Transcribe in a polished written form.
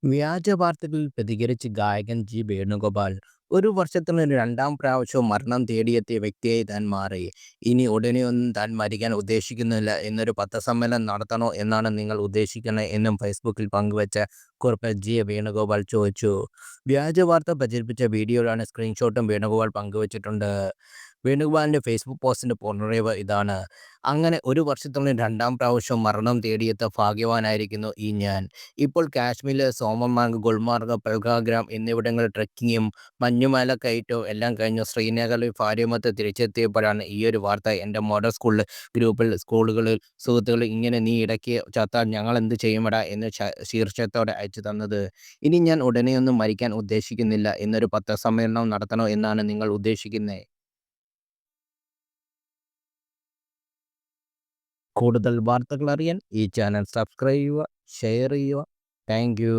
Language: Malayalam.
വ്യാജ വാർത്തകളിൽ പ്രതികരിച്ച് ഗായകൻ ജി വേണുഗോപാൽ ഒരു വർഷത്തിനുള്ളിൽ രണ്ടാം പ്രാവശ്യവും മരണം തേടിയെത്തിയ വ്യക്തിയായി താൻ മാറി. ഇനി ഉടനെയൊന്നും താൻ മരിക്കാൻ ഉദ്ദേശിക്കുന്നില്ല എന്നൊരു പത്രസമ്മേളനം നടത്തണോ എന്നാണ് നിങ്ങൾ ഉദ്ദേശിക്കുന്നത് എന്നും ഫേസ്ബുക്കിൽ പങ്കുവച്ച കുറിപ്പിൽ ജി വേണുഗോപാൽ ചോദിച്ചു. വ്യാജ വാർത്ത പ്രചരിപ്പിച്ച വീഡിയോയിലാണ് സ്ക്രീൻഷോട്ടും വേണുഗോപാൽ പങ്കുവച്ചിട്ടുണ്ട്. വേണുഗോപാലിന്റെ ഫേസ്ബുക്ക് പോസ്റ്റിന്റെ പൂർണ്ണരേഖ ഇതാണ്. അങ്ങനെ ഒരു വർഷത്തിനുള്ളിൽ രണ്ടാം പ്രാവശ്യവും മരണം തേടിയെത്തിയ ഭാഗ്യവാനായിരിക്കുന്നു ഈ ഞാൻ. ഇപ്പോൾ കാശ്മീരിലെ സോമനാഥ്, ഗുൽമാർഗ്, പഹൽഗാം എന്നിവിടങ്ങളിൽ ട്രെക്കിങ്ങും മഞ്ഞുമല കയറ്റവും എല്ലാം കഴിഞ്ഞ് ശ്രീനഗറിൽ ഭാര്യയുമൊത്ത് തിരിച്ചെത്തിയപ്പോഴാണ് ഈയൊരു വാർത്ത എൻ്റെ മോഡൽ സ്കൂളിൽ ഗ്രൂപ്പിൽ സ്കൂളുകളിൽ സുഹൃത്തുക്കൾ ഇങ്ങനെ "നീ ഇടയ്ക്ക് ചത്താൽ ഞങ്ങളെന്ത് ചെയ്യുമെടാ" എന്ന് ശീർഷകത്തോടെ അയച്ചു തന്നത്. ഇനി ഞാൻ ഉടനെയൊന്നും മരിക്കാൻ ഉദ്ദേശിക്കുന്നില്ല എന്നൊരു പത്രസമ്മേളനം നടത്തണോ എന്നാണ് നിങ്ങൾ ഉദ്ദേശിക്കുന്നത്? കൂടുതൽ വാർത്തകൾ അറിയാൻ ഈ ചാനൽ സബ്സ്ക്രൈബ് ചെയ്യുക, ഷെയർ ചെയ്യുക. Thank you.